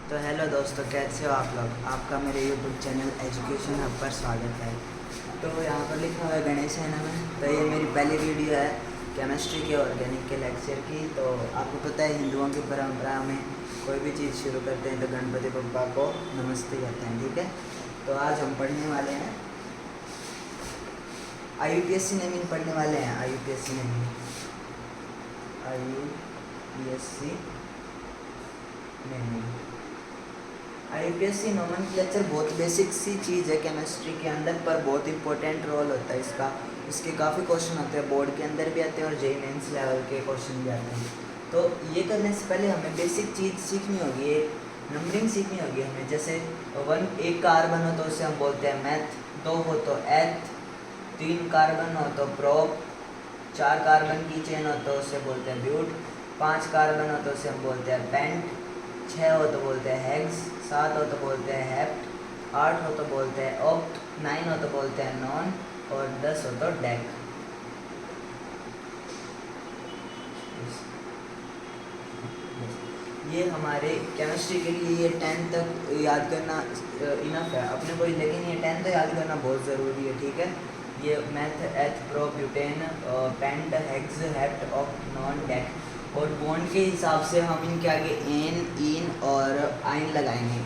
तो हेलो दोस्तों, कैसे हो आप लोग। आपका मेरे यूट्यूब चैनल एजुकेशन हब पर स्वागत है। तो यहाँ पर लिखा हुआ है गणेश है नाम है। तो ये मेरी पहली वीडियो है केमिस्ट्री के ऑर्गेनिक के लेक्चर की। तो आपको पता है हिंदुओं की परंपरा में कोई भी चीज़ शुरू करते हैं तो गणपति बप्पा को नमस्ते कहते हैं, ठीक है। तो आज हम पढ़ने वाले हैं IUPSC नेमिंग पढ़ने वाले हैं। IUPSC नेमिंग IUPSC नोमेनक्लेचर बहुत बेसिक सी चीज़ है केमिस्ट्री के अंदर, पर बहुत इंपॉर्टेंट रोल होता है इसका। इसके काफ़ी क्वेश्चन होते हैं, बोर्ड के अंदर भी आते हैं और जेईई मेंस लेवल के क्वेश्चन भी आते हैं। तो ये करने से पहले हमें बेसिक चीज़ सीखनी होगी, एक नंबरिंग सीखनी होगी हमें। जैसे एक कार्बन हो तो उसे हम बोलते हैं मैथ, 2 हो तो एथ, 3 कार्बन हो तो प्रोप, 4 कार्बन की चेन हो तो उसे बोलते हैं ब्यूट, 5 कार्बन हो तो उसे हम बोलते हैं पेंट, 6 हो तो बोलते हैं हेक्स, 7 हो तो बोलते हैं हेप्ट, 8 हो तो बोलते हैं ऑक्ट, 9 हो तो बोलते हैं नॉन और 10 हो तो डेक। ये हमारे केमिस्ट्री के लिए ये 10 तक याद करना इनफ है अपने को, लेकिन ये 10 तक याद करना बहुत ज़रूरी है, ठीक है। ये meth, eth, pro, butane, pent, hex, hept, oct, non, dec. और बॉन्ड के हिसाब से हम इनके आगे एन, इन और आइन लगाएंगे।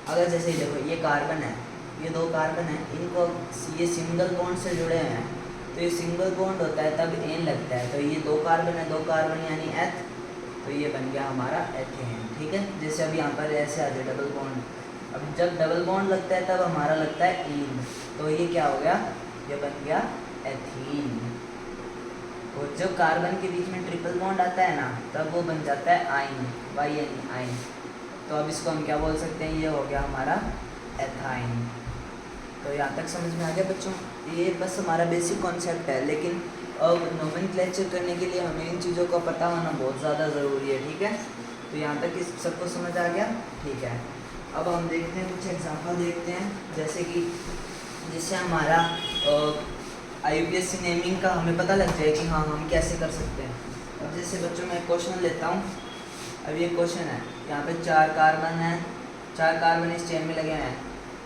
अगर जैसे देखो ये कार्बन है, ये 2 कार्बन है, इनको ये सिंगल बॉन्ड से जुड़े हैं, तो ये सिंगल बॉन्ड होता है तब एन लगता है। तो ये 2 कार्बन है, 2 कार्बन यानी एथ, तो ये बन गया हमारा एथेन, ठीक है। जैसे अब यहाँ पर ऐसे आ जाए डबल बॉन्ड, अब जब डबल बॉन्ड लगता है तब हमारा लगता है इन, तो ये क्या हो गया, ये बन गया एथीन। और जब कार्बन के बीच में ट्रिपल बॉन्ड आता है ना, तब वो बन जाता है आइन, YN आइन। तो अब इसको हम क्या बोल सकते हैं, ये हो गया हमारा एथाइन। तो यहाँ तक समझ में आ गया बच्चों। ये बस हमारा बेसिक कॉन्सेप्ट है, लेकिन अब नोमेनक्लेचर करने के लिए हमें इन चीज़ों का पता होना बहुत ज़्यादा ज़रूरी है, ठीक है। तो यहाँ तक इस सबको समझ आ गया, ठीक है। अब हम देखते हैं, कुछ एग्जाम्पल देखते हैं, जैसे कि जिससे हमारा IUPSC नेमिंग का हमें पता लग जाए कि हाँ हम कैसे कर सकते हैं। अब जैसे बच्चों मैं क्वेश्चन लेता हूँ। अब ये क्वेश्चन है, यहाँ पे 4 कार्बन है, 4 कार्बन इस चेन में लगे हुए हैं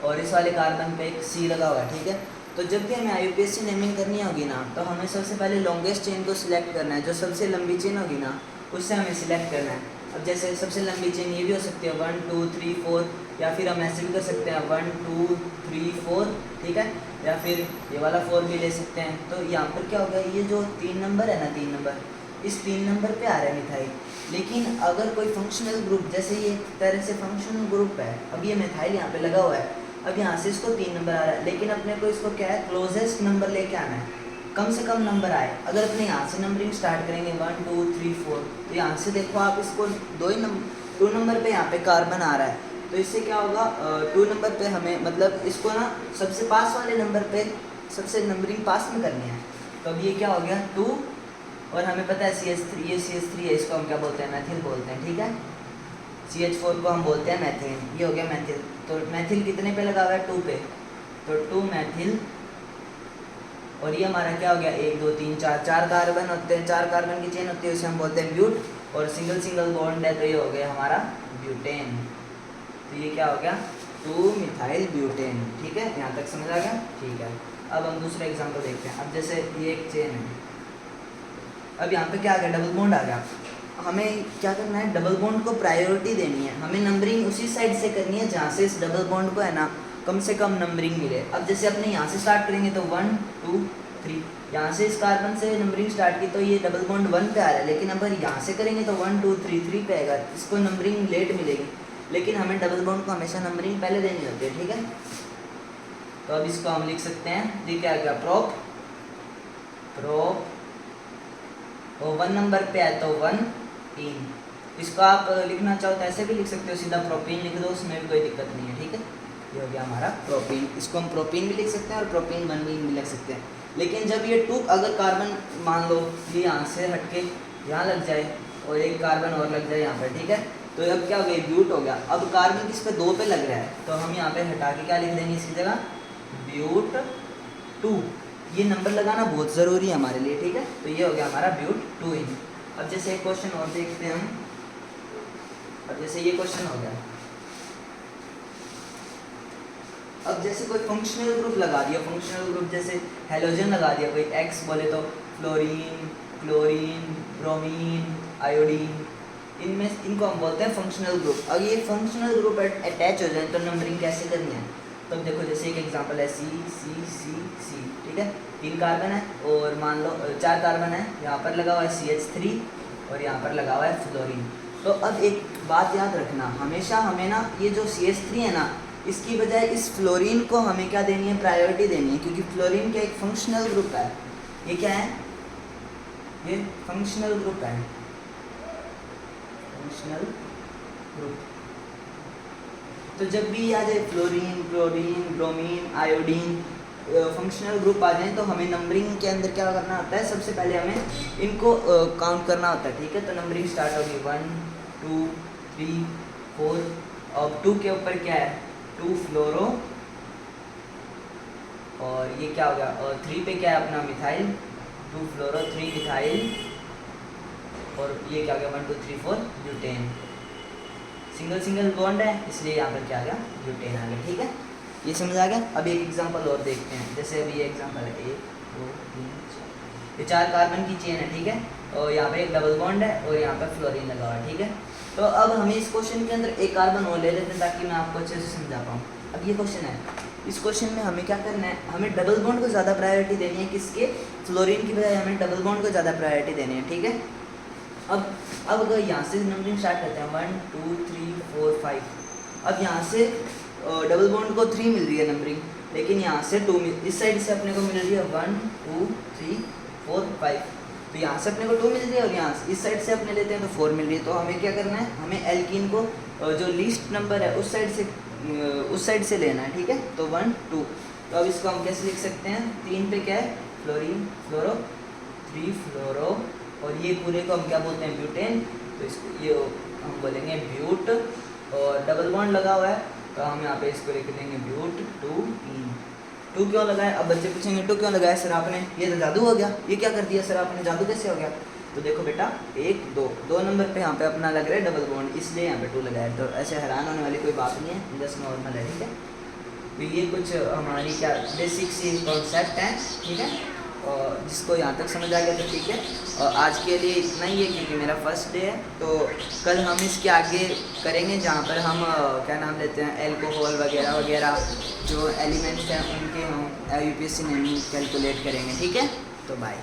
और इस वाले कार्बन पे एक C लगा हुआ है, ठीक है। तो जब भी हमें IUPSC नेमिंग करनी होगी ना, तो हमें सबसे पहले लॉन्गेस्ट चेन को सिलेक्ट करना है। जो सबसे लंबी चेन होगी ना, उससे हमें सिलेक्ट करना है। अब जैसे सबसे लंबी चेन ये भी हो सकती है 1 2 3 4, या फिर हम ऐसे भी कर सकते हैं 1 2 3 4, ठीक है। या फिर ये वाला 4 भी ले सकते हैं। तो यहाँ पर क्या होगा, ये जो 3 नंबर है ना, 3 नंबर, इस 3 नंबर पे आ रहा है मिथाइल। लेकिन अगर कोई फंक्शनल ग्रुप, जैसे ये एक तरह से फंक्शनल ग्रुप है, अब ये मिथाइल यहाँ पे लगा हुआ है, अब यहाँ से इसको 3 नंबर आ रहा है, लेकिन अपने को इसको क्या है, क्लोजेस्ट नंबर लेके आना है, कम से कम नंबर आए। अगर अपने यहाँ से नंबरिंग स्टार्ट करेंगे 1 2 3 4, तो यहाँ से देखो आप इसको 2 नंबर पे यहाँ पे कार्बन आ रहा है, तो इससे क्या होगा, 2 नंबर पे हमें मतलब इसको ना सबसे पास वाले नंबर पे सबसे नंबरिंग पास में करनी है। तो अब ये क्या हो गया 2, और हमें पता है CH3, ये CH3 है, इसको हम क्या बोलते हैं, मैथिल बोलते हैं, ठीक है। CH4 को हम बोलते हैं मैथिन, ये हो गया मैथिल। तो मैथिल कितने पे लगा हुआ है, 2 पे, तो 2 मैथिल। और ये हमारा क्या हो गया, 1 2 3 4, 4 कार्बन होते हैं, 4 कार्बन की चेन होती है, उसे हम बोलते हैं ब्यूट। और सिंगल सिंगल बॉन्ड है, तो ये हो गया हमारा ब्यूटेन। तो ये क्या हो गया, 2 मिथाइल ब्यूटेन, ठीक है। यहाँ तक समझ आ गया, ठीक है। अब हम दूसरा एग्जाम्पल देखते हैं। अब जैसे ये एक चेन है, अब यहाँ पे क्या आ गया, डबल बॉन्ड आ गया। हमें क्या करना है, डबल बॉन्ड को प्रायोरिटी देनी है, हमें नंबरिंग उसी साइड से करनी है जहाँ से इस डबल बॉन्ड को है ना कम से कम नंबरिंग मिले। अब जैसे अपने यहाँ से स्टार्ट करेंगे तो 1 2 3, यहाँ से इस कार्बन से नंबरिंग स्टार्ट की तो ये डबल बॉन्ड 1 पे आ रहा है, लेकिन अगर यहाँ से करेंगे तो 1 2 3 3 पे आएगा, इसको नंबरिंग लेट मिलेगी। लेकिन हमें डबल बॉन्ड को हमेशा नंबरिंग पहले देनी होती है, ठीक है। तो अब इसको हम लिख सकते हैं, ये क्या आ गया, प्रोप, प्रोप, और 1 नंबर पे है तो 1 3। इसको आप लिखना चाहो तो ऐसे भी लिख सकते हो, सीधा प्रोपीन लिख दो, उसमें भी कोई दिक्कत नहीं है, ठीक है। ये हो गया हमारा प्रोपीन। इसको हम प्रोपीन भी लिख सकते हैं और प्रोपीन 1 भी लिख सकते हैं। लेकिन जब ये 2, अगर कार्बन मान लो ये यहाँ से हटके यहाँ लग जाए और एक कार्बन और लग जाए यहाँ पर, ठीक है, तो अब क्या हो गया, ब्यूट हो गया। अब कार्बन किस पे, 2 पे लग रहा है, तो हम यहाँ पे हटा के क्या लिख देंगे इसकी जगह, ब्यूट 2। ये नंबर लगाना बहुत ज़रूरी है हमारे लिए, ठीक है। तो ये हो गया हमारा ब्यूट 2 इन। अब जैसे एक क्वेश्चन और देखते हैं हम। अब जैसे ये क्वेश्चन हो गया, अब जैसे कोई फंक्शनल ग्रुप लगा दिया, फंक्शनल ग्रुप जैसे हेलोजन लगा दिया कोई, एक्स बोले तो फ्लोरीन, क्लोरीन, ब्रोमीन, आयोडीन, इनमें इनको हम बोलते हैं फंक्शनल ग्रुप। अब ये फंक्शनल ग्रुप अटैच हो जाए तो नंबरिंग कैसे करनी है? तो अब देखो जैसे एक एग्जांपल है सी सी सी सी, ठीक है, 3 कार्बन है और मान लो 4 कार्बन है, यहाँ पर लगा हुआ है CH3 और यहाँ पर लगा हुआ है फ्लोरीन। तो अब एक बात याद रखना, हमेशा हमें ना ये जो CH3 है ना, इसकी बजाय इस फ्लोरीन को हमें क्या देनी है? प्रायोरिटी देनी है, क्योंकि फ्लोरीन का एक फंक्शनल ग्रुप है। ये क्या है? ये फंक्शनल ग्रुप है, फंक्शनल ग्रुप। तो जब भी आ जाए fluorine, chlorine, bromine, iodine functional group आ जाए तो हमें नंबरिंग के अंदर क्या करना होता है? सबसे पहले हमें इनको काउंट करना होता है, ठीक है। तो नंबरिंग स्टार्ट होगी 1 2 3 4। अब 2 के ऊपर क्या है? 2 फ्लोरो, और ये क्या हो गया? और 3 पे क्या है अपना? मिथाइल, 2 फ्लोरो 3 मिथाइल, और ये क्या हो गया? 1 2 3 4 ब्यूटेन। सिंगल सिंगल बॉन्ड है इसलिए यहाँ पर क्या आ गया? ब्यूटेन आ गया, ठीक है। ये समझ आ गया। अब एक एग्जांपल और देखते हैं, जैसे अभी ये एग्जांपल है 1 2 3 4, ये 4 कार्बन की चेन है, ठीक है, और यहाँ पे एक डबल बॉन्ड है और यहाँ पे फ्लोरीन लगा हुआ है, ठीक है। तो अब हमें इस क्वेश्चन के अंदर एक कार्बन और ले लेते हैं ताकि मैं आपको अच्छे से समझा पाऊँ। अब ये क्वेश्चन है, इस क्वेश्चन में हमें क्या करना है? हमें डबल बॉन्ड को ज़्यादा प्रायोरिटी देनी है, किसके? फ्लोरीन की बजाय हमें डबल बॉन्ड को ज़्यादा प्रायोरिटी देनी है, ठीक है। अब अगर यहाँ से नंबरिंग स्टार्ट करते हैं 1 2 3 4 5। अब यहाँ से डबल बॉन्ड को 3 मिल रही है नंबरिंग, लेकिन यहाँ से 2 इस साइड से अपने को मिल रही है 1 2 3 4 5। तो यहाँ से अपने को 2 मिल रही है और यहाँ इस साइड से अपने लेते हैं तो 4 मिल रही है। तो हमें क्या करना है? हमें एल्कीन को जो लीस्ट नंबर है उस साइड से लेना है, ठीक है। तो 1 2। तो अब इसको हम कैसे लिख सकते हैं? 3 पे क्या है? फ्लोरीन, फ्लोरो, 3 फ्लोरो, और ये पूरे को हम क्या बोलते हैं? ब्यूटेन। तो इसको ये हम बोलेंगे ब्यूट, और डबल बॉन्ड लगा हुआ है तो हम यहाँ पे इसको लिख देंगे ब्यूट 2 क्यों लगाया? अब बच्चे पूछेंगे 2 क्यों लगाया सर आपने? ये तो जादू हो गया, ये क्या कर दिया सर आपने? जादू कैसे हो गया? तो देखो बेटा 1 2 नंबर पे यहाँ पे अपना लग रहा है डबल बॉन्ड, इसलिए यहाँ पे 2 लगाया। तो ऐसे हैरान होने वाली कोई बात नहीं है, जस्ट नॉर्मल है, ठीक है। तो ये कुछ हमारी क्या बेसिक सी कॉन्सेप्ट है, ठीक है, और जिसको यहाँ तक समझ आ गया तो ठीक है। और आज के लिए इतना ही है क्योंकि मेरा फर्स्ट डे है। तो कल हम इसके आगे करेंगे जहाँ पर हम क्या नाम लेते हैं, एल्कोहल वगैरह वगैरह जो एलिमेंट्स हैं उनके हम UPSC नेमिंग कैलकुलेट करेंगे, ठीक है। तो बाय।